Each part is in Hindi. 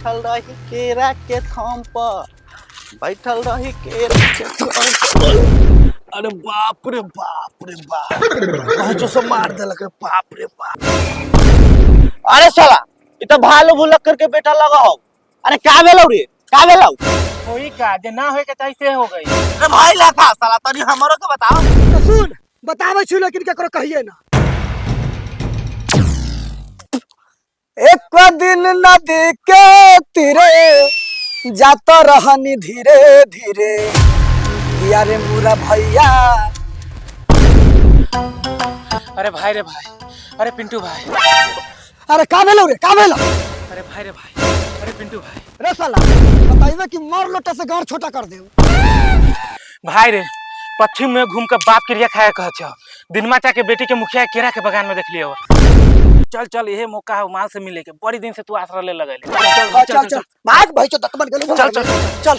बैठल रही केरा के थम पर, बैठल रही केरा के थम पर। अरे बाप रे बाप रे बाप, जो सब मार देलक रे, बाप रे बाप। अरे साला इ त भालू भुलक करके बैठा लगा हो। अरे का भेलौ रे, का भेलौ? होई का जे ना होए के तैसे हो गई। अरे भाई लाखा साला तनी हमरो के बताओ। तो सुन बतावे छु लेकिन केकरो कहिए ना। एक दिन नदी के तीरे जाता रहनी धीरे धीरे, यारे मुरा भैया। अरे भाई रे भाई, अरे पिंटू भाई, अरे का भेलौ रे, का भेलौ? अरे भाई रे भाई, अरे पिंटू भाई। रे साला बताइबे कि मार लोटा से गांव छोटा कर देऊ। भाई रे पश्चिम में घूम के बाप क्रिया खाया कह छ, दिनमा चा के बेटी के मुखिया केरा के बगान में देख लियो। चल चल यही मौका है माल से मिले के, बड़ी दिन से तू आसरा ले लगैले। चल चल भाग भाई, चो दतमन गेलू। चल चल चल।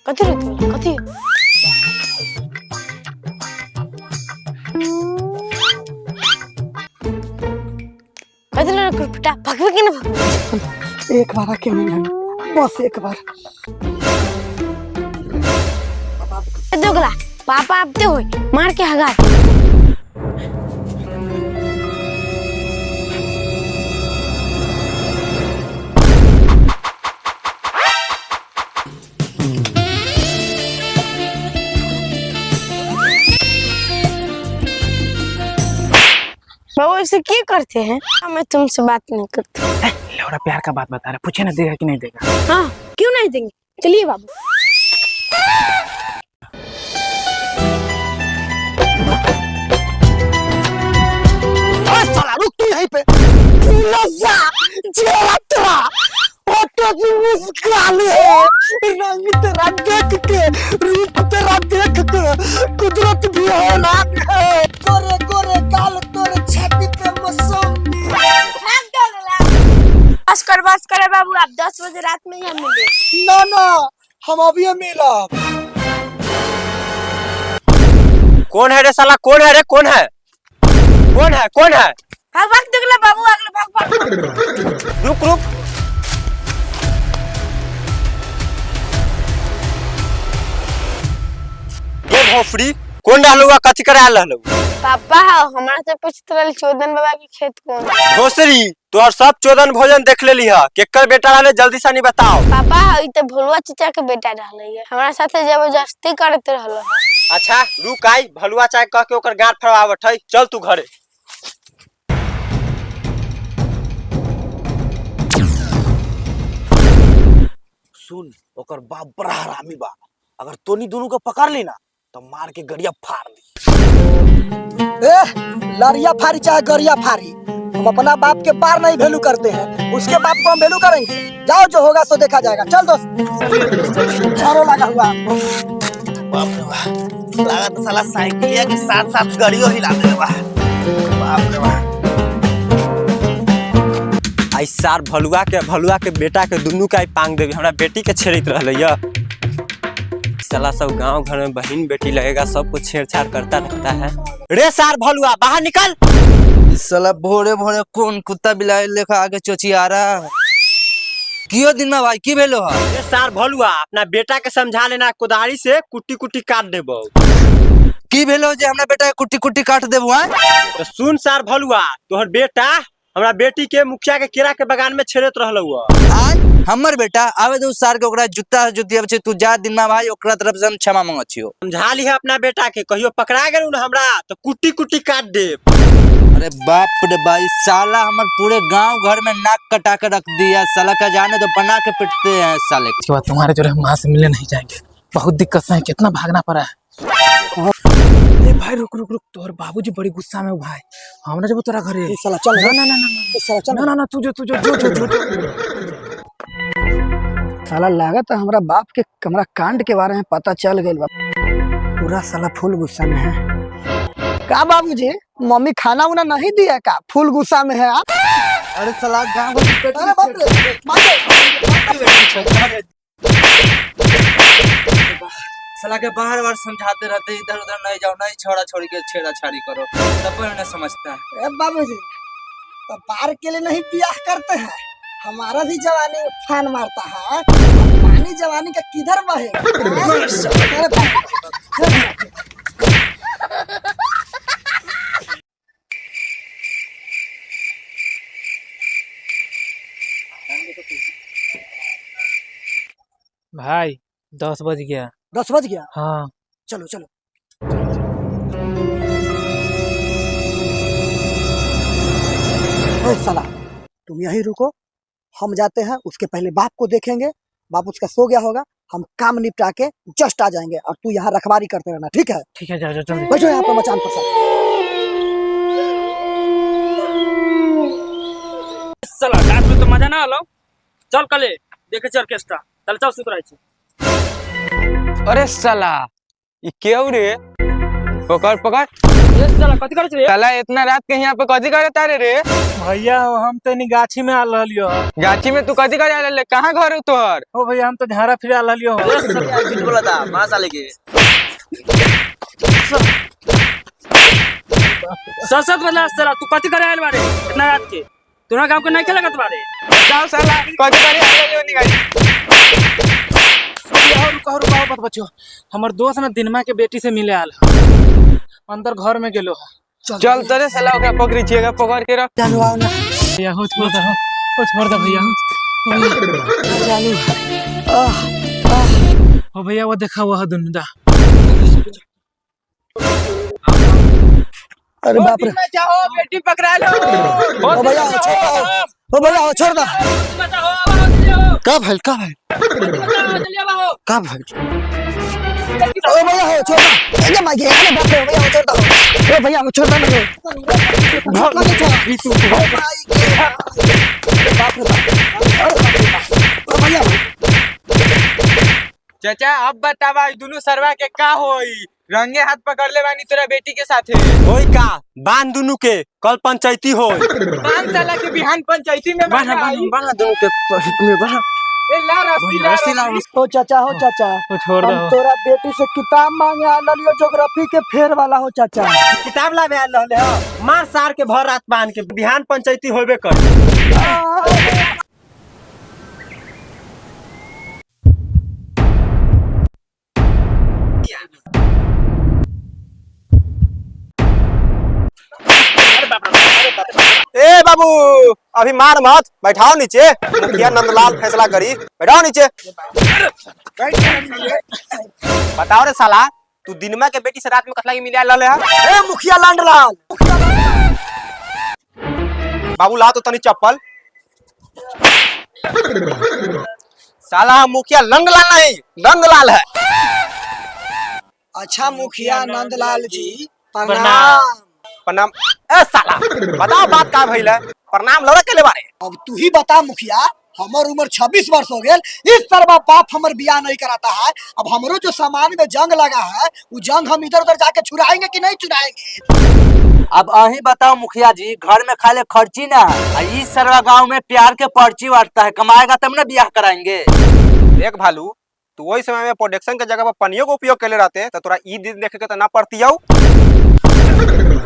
कथी रे तू कथी? कथी रे कुलपटा भगवे के ना भगवे? एक बार के मिल बस एक बार। दोगला पापा आपते होई मार के हगा। बाबू ऐसे क्या करते हैं? मैं तुमसे बात नहीं करती। लौड़ा प्यार का बात बता रहा, पूछे ना देगा कि नहीं देगा। हाँ क्यों नहीं देंगे, चलिए बाबू। साला रुक तू यहीं पे। ऑटो की मुस्कान है, रंग तेरा देख के, रूप तेरा देख के, कुदरत भी हैरान है। गोरे गोरे गाल तोरे छाती पे मौसमी। बस करे बाबू, आप 10 बजे रात में यहाँ मिले। ना ना हम अभी मिला। कौन है रे साला, कौन है रे, कौन है, कौन है, कौन है? भाग भाग दोगला बाबू, अगले भाग भाग। रुक रुक। ये भोसड़ी कौन डालूगा, कथी करा रहलू? पापा हमारा से पूछत रहल चौदन बाबा के खेत कौन? भोसड़ी तोहर सब चोदन भोजन देख लेली है, केकर बेटा रहले जल्दी से नहीं बताओ। पापा ई त भोलुआ चाचा के बेटा रहले है, हमरा साथे जबरदस्ती करते रहल। अच्छा रुक आई, भलुआ चाय कह के ओकर गांठ फड़वावत है, चल तू घरे। सुन ओकर बाप बड़ा हरामी बा, अगर तोनी दोनों को पकड़ ली ना तो मार के गड़िया फाड़ दी। लड़िया फारी चाहे गरिया फारी, हम अपना बाप के पार नहीं वैल्यू करते हैं, उसके बाप को हम वैल्यू करेंगे। जाओ जो होगा सो देखा जाएगा। चल दोस्त, झाड़ू लगा हुआ। बाप रे बाप, लगा तो साला साइकिलिया के साथ साथ गाड़ियों हिला दे बा। बाप रे बाप, आई सार भलुआ के बेटा के दुनू का पांग देवी, हमरा बेटी के छेड़ित रहले या। साला सब गांव घर में बहन बेटी लगेगा, सबको छेड़छाड़ करता रहता है। रे सार भलुआ बाहर निकल। साला भोरे भोरे कौन कुत्ता बिलाई लेखा आगे चोचिया रहा है? कियो दिन में भाई की भेलो है? रे सार भलुआ अपना बेटा के समझा लेना, कुदारी से कुट्टी कुट्टी काट देबो। की भेलो जे हमरा बेटा के कुट्टी कुट्टी काट देबो है? तो सुन सार भलुआ, तोहर बेटा हमरा बेटी के मुखिया के केरा के बगान में छेड़त रहलौ। आज हमर बेटा आवे दो सार के ओकरा जूता जुतिया बचे, तू जा दिन में भाई ओकरा तरफ से हम क्षमा मांगो छियो। समझा ली है अपना बेटा के, कहियो पकड़ा गेलू ना हमरा तो कुट्टी कुट्टी काट दे। अरे बाप रे भाई, साला हमर पूरे गांव घर में नाक कटा के रख दिया, साला का जाने तो बना के पिटते हैं साले। इसके बाद तुम्हारे जो है माँ से मिलने नहीं जाएंगे, बहुत दिक्कत है, कितना भागना पड़ा है। ए भाई रुक रुक रुक, तोहर बाबूजी बड़ी गुस्सा में भाई, हमरा जब तोरा घरे। साला चल ना ना ना ना साला चल ना ना ना, तू जो साला लागत है हमरा बाप के कमरा कांड के बारे में पता चल गइल बा। पूरा साला फुल गुस्सा में है। का बाबूजी मम्मी खाना उना नहीं दिया का? फुल गुस्सा में है आप। अरे साला गाँव घर की अरे बाप रे, साला के बार बार समझाते रहते इधर उधर नहीं जाओ, नहीं छोड़ा छोड़ी के छेड़ा छाड़ी करो, तब पर नहीं समझता है। बाबूजी तो बार के लिए नहीं ब्याह करते हैं, हमारा भी जवानी फान मारता है। पानी जवानी का किधर बहे? अरे बाप। भाई 10 बज गया। 10 बज गया। हाँ चलो चलो। ओए साला तुम यहीं रुको, हम जाते हैं, उसके पहले बाप को देखेंगे। बाप उसका सो गया होगा, हम काम निपटा के जस्ट आ जाएंगे और तू यहाँ रखवारी करते रहना, ठीक है? ठीक है, जाओ जल्दी। बैठो यहाँ पर मचान पर सब। चला रात में तो मजा ना आलो। चल कले देखे चल ऑर्केस्ट्रा। चल चल शुक्र है। अरे साला ये क्यों रे? पकड़ पकड़ ये चला कथि करे रे? साला इतना रात के यहाँ पे कथी करे तारे रे? भैया हम तो नहीं गाछी में आ रहलियो। गाछी में तू कथी करे आले? कहाँ घर है तोहर? ओ भैया हम तो झाड़ा फिर आ रहलियो। बोला था मां साले के ससत वाला चला तू कथि करे आइल बारे इतना रात के? तोरा गांव के नहीं खेला करत बारे? जाओ साला कथी करे आले नहीं गाड़ी। रुको मत बच्चों, हमर दोस्त ना दिनमा के बेटी से मिले आल, अंदर घर में गेलो। चल तरे साला ओकरा पकड़ी छिएगा, पकड़ के रख। चलो आओ ना। भैया हो छोड़ दो भैया। हो भैया वो देखा हुआ दुनिया। अरे बाप रे, जाओ बेटी पकड़ा लो। ओ भैया छोड़ दो, ओ भैया छोड़ दो। का भाई का भाई का भाई? ओ भैया हो छोड़ दो। अरे माय गॉड, अरे बाप रे, भैया हो छोड़ दो। ओ भैया हो छोड़ दो ना। बाप रे, ओ भैया चाचा अब बतावा दोनों सरवा के का होई? रंगे हाथ पकड़ ले बानी तेरा बेटी के साथे। होई का बांध दुनु के कल पंचायती होई। 5 साल के बिहान पंचायती में बांध दुनु के में बांध। ए ला रस्सी ला। हो चाचा, हो चाचा, वो छोड़ हम दो। तोरा बेटी से किताब मांगे आना लियो, ज्योग्राफी के फेर वाला हो चाचा। किताब ला में आल रहले हो, मार सार के भर रात बांध के बिहान पंचायती होबे कर। ए बाबू अभी मार मत, बैठाओ नीचे, मुखिया नंदलाल फैसला करी। बैठाओ नीचे। बताओ रे साला, तू दिनमा के बेटी से रात में कतला के मिले लले है? ए मुखिया नंदलाल, बाबू ला तो तनी चप्पल। साला हम मुखिया नंदलाल नहीं, नंदलाल है। अच्छा मुखिया नंदलाल जी प्रणाम। प्रणाम। ए साला बताओ बात का भइल है? प्रणाम लड़े के ले बारे। अब तू ही बता मुखिया, हमर उम्र 26 वर्ष हो गए, इस तरह बाप हमर बियाह नहीं कराता है। अब हमरो जो सामान में जंग लगा है, वो जंग हम इधर उधर जाके छुड़ाएंगे कि नहीं छुड़ाएंगे? अब अही बताओ मुखिया जी, घर में खाले खर्ची ना है, इस सरवा गाँव में प्यार के पर्ची बांटता है, कमाएगा तब ना ब्याह कराएंगे। देख भालू, तू वही समय में प्रोडक्शन के जगह पर पनियों का उपयोग करे रहते तो तोरा ई दिन देखे के तो ना पड़ती हो।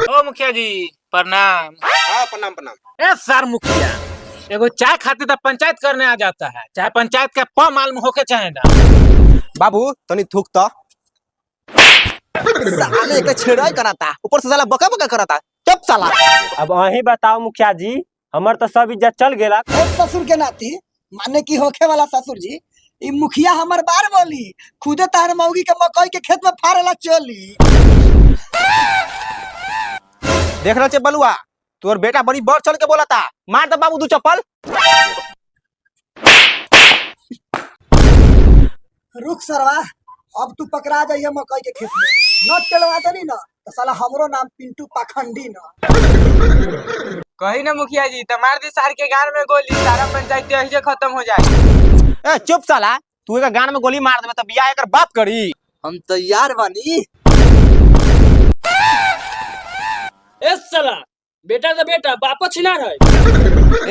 ओ मुखिया जी प्रणाम। हाँ प्रणाम प्रणाम। ए सर मुखिया, एगो चाय खातिर तो पंचायत करने आ जाता है, चाहे पंचायत का प मालूम होके चाहे ना। बाबू तनी थूक तो। साले के छेड़ाई कराता, ऊपर से साला बका बका कराता। चुप साला। अब अही बताओ मुखिया जी, हमर तो सब इज्जत चल गेला। ए ससुर के नाती माने की होखे वाला ससुर जी, ई मुखिया हमर बार बोली, खुदे तार मौगी के मकई के खेत में फाड़ेला चली। देख रहे बलुआ, तोर बेटा बड़ी बढ़ चल के बोला था, मार दे बाबू दू चप्पल। रुक सरवा, अब तू पकड़ा जाइए मकई के खेत में, न चलवा देनी ना तो साला हमरो नाम पिंटू पाखंडी ना। कही ना मुखिया जी, तमार दी सार के गांव में गोली, सारा पंचायती ऐसे खत्म हो जाए। ए चुप साला, तू एक गान में गोली मार देबे त बियाह एकर बाप करी। हम तैयार बानी। ए साला बेटा तो बेटा बाप छिनार है।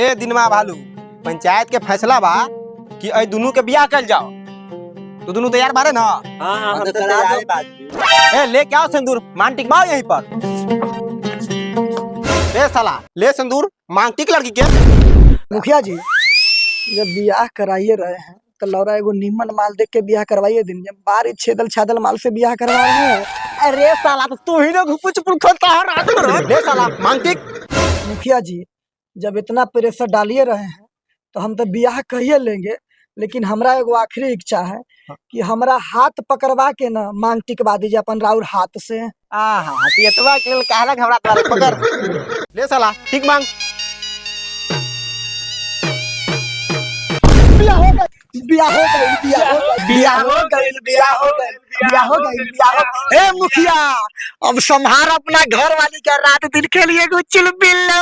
ए दिनमा भालू पंचायत के फैसला बा कि ऐ दोनों के बियाह कर जाओ। तो दोनों तैयार बारे ना? हाँ हम तो तैयार बात। ए ले क्या सिंदूर मान टिक माओ यहीं पर। ए साला ले सिंदूर मांग टिक लड़की के। मुखिया जी जब ब्याह कराइए रहे हैं तो लौरा एगो नीमन माल देख के ब्याह करवाइए दिन जब बारी छेदल छादल माल से ब्याह करवा रहे हैं। अरे साला तो तू ही ना घुपुच चुपुल खोलता है रात में। ले साला मांग टिक। मुखिया जी जब इतना प्रेशर डालिए रहे हैं तो हम तो ब्याह कहिए लेंगे, लेकिन हमरा एगो आखिरी इच्छा है कि हमरा हाथ पकड़वा के ना मांग टिकवा दीजिए अपन राउर हाथ से। एतवा के कहला घबरा तारे पकड़। ले साला ठीक मांग। ब्याह हो गई, ब्याह हो गई, ब्याह हो गई, ब्याह हो गई, ब्याह हो गई, ब्याह हो गई, ब्याह हो गई। ए मुखिया अब संभार अपना घर वाली का रात दिन के लिए कुछ बिल्लो।